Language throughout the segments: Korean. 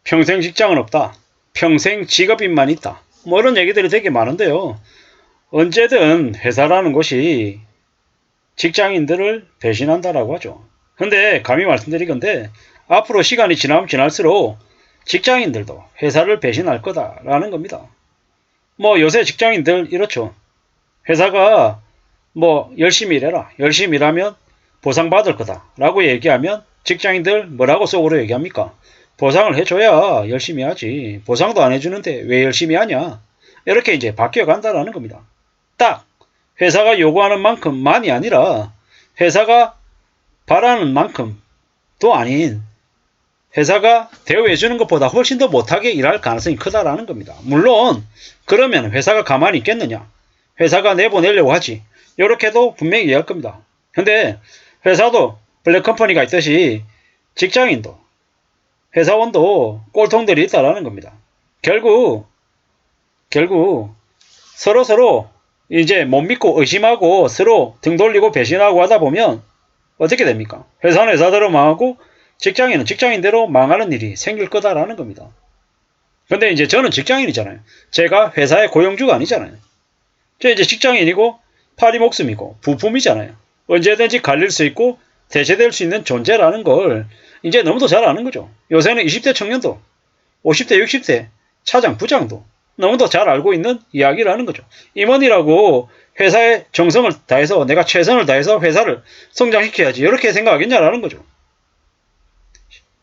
평생 직장은 없다. 평생 직업인만 있다. 뭐 이런 얘기들이 되게 많은데요. 언제든 회사라는 곳이 직장인들을 배신한다라고 하죠. 근데 감히 말씀드리건데 앞으로 시간이 지나면 지날수록 직장인들도 회사를 배신할 거다라는 겁니다. 뭐 요새 직장인들 이렇죠. 회사가 뭐 열심히 일해라. 열심히 일하면 보상받을 거다 라고 얘기하면 직장인들 뭐라고 속으로 얘기합니까? 보상을 해줘야 열심히 하지. 보상도 안 해주는데 왜 열심히 하냐? 이렇게 이제 바뀌어 간다라는 겁니다. 딱 회사가 요구하는 만큼만이 아니라 회사가 바라는 만큼도 아닌 회사가 대우해 주는 것보다 훨씬 더 못하게 일할 가능성이 크다라는 겁니다. 물론 그러면 회사가 가만히 있겠느냐? 회사가 내보내려고 하지. 이렇게도 분명히 이해할 겁니다. 근데 회사도 블랙컴퍼니가 있듯이 직장인도 회사원도 꼴통들이 있다라는 겁니다. 결국 서로 이제 못 믿고 의심하고 서로 등 돌리고 배신하고 하다 보면 어떻게 됩니까? 회사는 회사대로 망하고 직장인은 직장인대로 망하는 일이 생길 거다라는 겁니다. 근데 이제 저는 직장인이잖아요. 제가 회사의 고용주가 아니잖아요. 저 이제 직장인이고 파리 목숨이고 부품이잖아요. 언제든지 갈릴 수 있고 대체될 수 있는 존재라는 걸 이제 너무도 잘 아는 거죠. 요새는 20대 청년도 50대 60대 차장 부장도 너무도 잘 알고 있는 이야기라는 거죠. 임원이라고 회사에 정성을 다해서 내가 최선을 다해서 회사를 성장시켜야지 이렇게 생각하겠냐라는 거죠.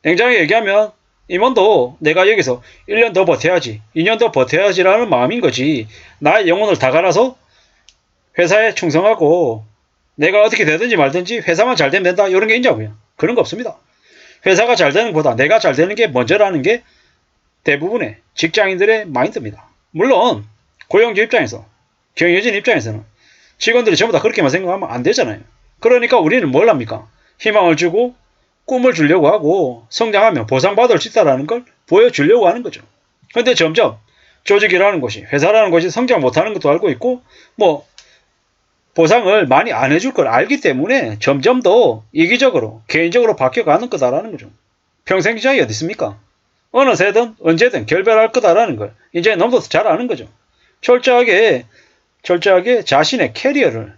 냉정하게 얘기하면 임원도 내가 여기서 1년 더 버텨야지 2년 더 버텨야지라는 마음인 거지. 나의 영혼을 다 갈아서 회사에 충성하고 내가 어떻게 되든지 말든지 회사만 잘 되면 된다 이런 게 있냐고요. 그런 거 없습니다. 회사가 잘 되는 것보다 내가 잘 되는 게 먼저라는 게 대부분의 직장인들의 마인드입니다. 물론 고용주 입장에서 경영진 입장에서는 직원들이 전부 다 그렇게만 생각하면 안 되잖아요. 그러니까 우리는 뭘 합니까? 희망을 주고 꿈을 주려고 하고 성장하면 보상받을 수 있다는 걸 보여주려고 하는 거죠. 근데 점점 조직이라는 곳이 회사라는 곳이 성장 못하는 것도 알고 있고 뭐 보상을 많이 안 해줄 걸 알기 때문에 점점 더 이기적으로 개인적으로 바뀌어가는 거다라는 거죠. 평생 직장이 어디 있습니까? 어느새든 언제든 결별할 거다라는 걸 이제 너무도 잘 아는 거죠. 철저하게 자신의 캐리어를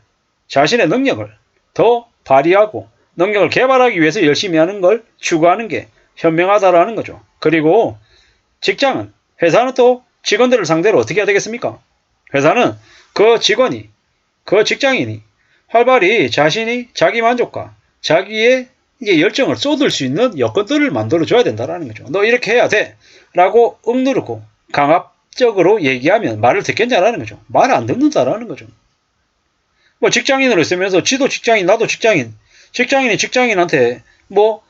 자신의 능력을 더 발휘하고 능력을 개발하기 위해서 열심히 하는 걸 추구하는 게 현명하다라는 거죠. 그리고 직장은 회사는 또 직원들을 상대로 어떻게 해야 되겠습니까? 회사는 그 직원이 그 직장인이 활발히 자신이 자기 만족과 자기의 열정을 쏟을 수 있는 여건들을 만들어줘야 된다는 거죠. 너 이렇게 해야 돼 라고 억누르고 강압적으로 얘기하면 말을 듣겠냐라는 거죠. 말을 안 듣는다라는 거죠. 뭐 직장인으로 있으면서 지도 직장인 나도 직장인 직장인이 직장인한테 뭐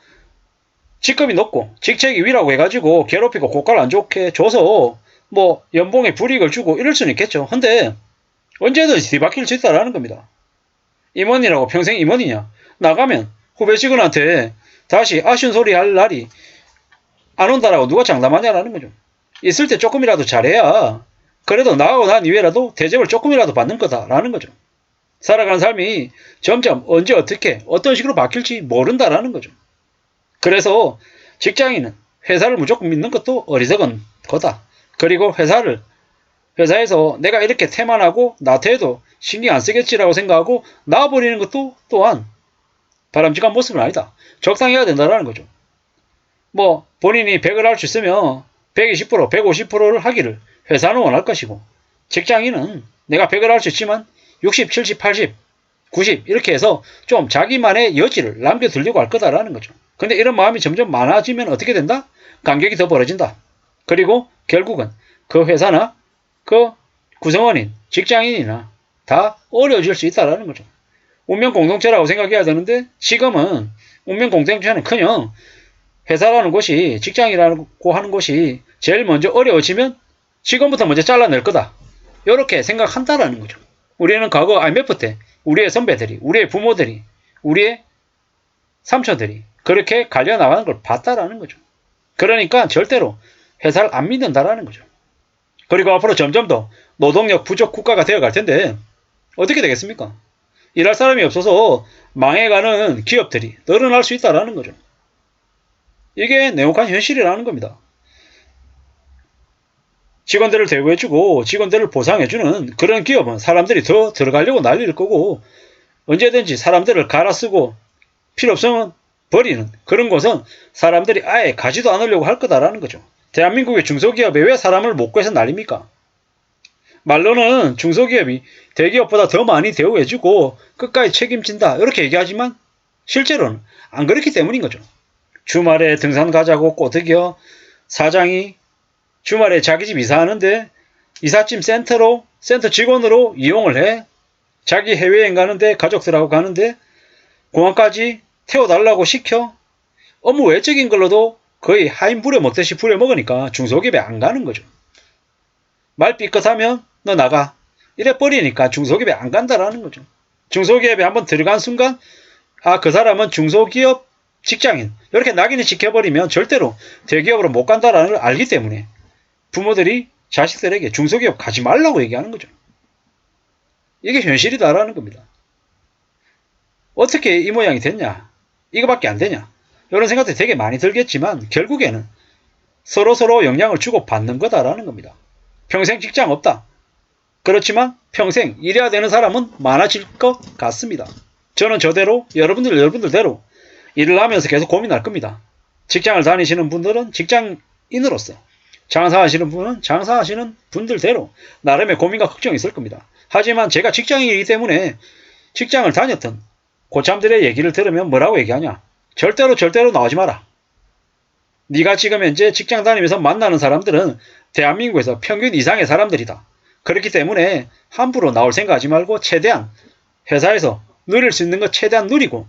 직급이 높고 직책이 위라고 해가지고 괴롭히고 고가를 안 좋게 줘서 뭐 연봉에 불이익을 주고 이럴 수는 있겠죠. 근데 언제든지 뒤바뀔 수 있다라는 겁니다. 임원이라고 평생 임원이냐? 나가면 후배 직원한테 다시 아쉬운 소리 할 날이 안 온다라고 누가 장담하냐라는 거죠. 있을 때 조금이라도 잘해야 그래도 나가고 난 이후에라도 대접을 조금이라도 받는 거다라는 거죠. 살아가는 삶이 점점 언제 어떻게 어떤 식으로 바뀔지 모른다라는 거죠. 그래서 직장인은 회사를 무조건 믿는 것도 어리석은 거다. 그리고 회사에서 내가 이렇게 태만하고 나태해도 신경 안 쓰겠지라고 생각하고 나와버리는 것도 또한 바람직한 모습은 아니다. 적당히 해야 된다는 거죠. 뭐 본인이 100을 할 수 있으면 120%, 150%를 하기를 회사는 원할 것이고 직장인은 내가 100을 할 수 있지만 60, 70, 80, 90 이렇게 해서 좀 자기만의 여지를 남겨두려고 할 거다라는 거죠. 근데 이런 마음이 점점 많아지면 어떻게 된다? 간격이 더 벌어진다. 그리고 결국은 그 회사나 그 구성원인 직장인이나 다 어려워질 수 있다는 거죠. 운명 공동체라고 생각해야 되는데 지금은 운명 공동체는 커녕 회사라는 곳이 직장이라고 하는 곳이 제일 먼저 어려워지면 지금부터 먼저 잘라낼 거다. 이렇게 생각한다라는 거죠. 우리는 과거 IMF 때 우리의 선배들이 우리의 부모들이 우리의 삼촌들이 그렇게 갈려나가는 걸 봤다라는 거죠. 그러니까 절대로 회사를 안 믿는다라는 거죠. 그리고 앞으로 점점 더 노동력 부족 국가가 되어갈 텐데 어떻게 되겠습니까? 일할 사람이 없어서 망해가는 기업들이 늘어날 수 있다는 거죠. 이게 냉혹한 현실이라는 겁니다. 직원들을 대우해주고 직원들을 보상해주는 그런 기업은 사람들이 더 들어가려고 난리를 거고, 언제든지 사람들을 갈아쓰고 필요 없으면 버리는 그런 곳은 사람들이 아예 가지도 않으려고 할 거다라는 거죠. 대한민국의 중소기업에 왜 사람을 못 구해서 난립니까? 말로는 중소기업이 대기업보다 더 많이 대우해주고 끝까지 책임진다 이렇게 얘기하지만 실제로는 안 그렇기 때문인 거죠. 주말에 등산 가자고 꼬드겨 사장이 주말에 자기 집 이사하는데 이삿짐 센터 직원으로 이용을 해. 자기 해외여행 가는데 가족들하고 가는데 공항까지 태워달라고 시켜. 업무 외적인 걸로도 거의 하인 부려먹듯이 부려먹으니까 중소기업에 안 가는 거죠. 말 삐끗하면 너 나가. 이래 버리니까 중소기업에 안 간다라는 거죠. 중소기업에 한번 들어간 순간 그 사람은 중소기업 직장인 이렇게 낙인을 찍혀버리면 절대로 대기업으로 못 간다라는 걸 알기 때문에 부모들이 자식들에게 중소기업 가지 말라고 얘기하는 거죠. 이게 현실이다라는 겁니다. 어떻게 이 모양이 됐냐? 이거밖에 안 되냐? 이런 생각들이 되게 많이 들겠지만 결국에는 서로 영향을 주고 받는 거다라는 겁니다. 평생 직장 없다. 그렇지만 평생 일해야 되는 사람은 많아질 것 같습니다. 저는 저대로 여러분들대로 일을 하면서 계속 고민할 겁니다. 직장을 다니시는 분들은 직장인으로서, 장사하시는 분은 장사하시는 분들대로 나름의 고민과 걱정이 있을 겁니다. 하지만 제가 직장인이기 때문에 직장을 다녔던 고참들의 얘기를 들으면 뭐라고 얘기하냐? 절대로 나오지 마라. 네가 지금 현재 직장 다니면서 만나는 사람들은 대한민국에서 평균 이상의 사람들이다. 그렇기 때문에 함부로 나올 생각하지 말고 최대한 회사에서 누릴 수 있는 거 최대한 누리고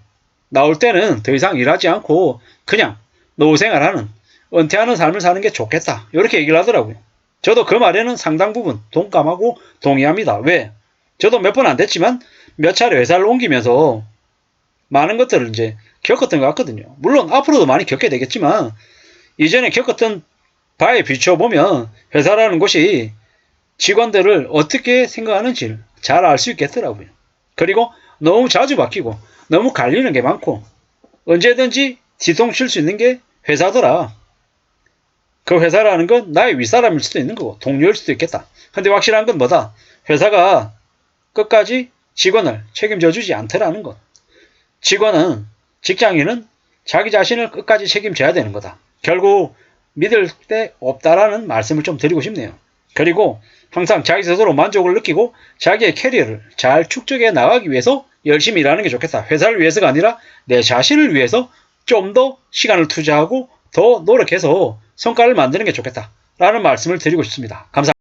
나올 때는 더 이상 일하지 않고 그냥 노후생활하는 은퇴하는 삶을 사는 게 좋겠다. 이렇게 얘기를 하더라고요. 저도 그 말에는 상당 부분 동감하고 동의합니다. 왜? 저도 몇 번 안 됐지만 몇 차례 회사를 옮기면서 많은 것들을 이제 겪었던 것 같거든요. 물론 앞으로도 많이 겪게 되겠지만 이전에 겪었던 바에 비춰보면 회사라는 곳이 직원들을 어떻게 생각하는지를 잘 알 수 있겠더라고요. 그리고 너무 자주 바뀌고 너무 갈리는 게 많고 언제든지 뒤통칠 수 있는 게 회사더라. 그 회사라는 건 나의 윗사람일 수도 있는 거고 동료일 수도 있겠다. 근데 확실한 건 뭐다? 회사가 끝까지 직원을 책임져 주지 않더라는 것. 직장인은 자기 자신을 끝까지 책임져야 되는 거다. 결국 믿을 데 없다라는 말씀을 좀 드리고 싶네요. 그리고 항상 자기 스스로 만족을 느끼고 자기의 캐리어를 잘 축적해 나가기 위해서 열심히 일하는 게 좋겠다. 회사를 위해서가 아니라 내 자신을 위해서 좀 더 시간을 투자하고 더 노력해서 성과를 만드는 게 좋겠다. 라는 말씀을 드리고 싶습니다. 감사합니다.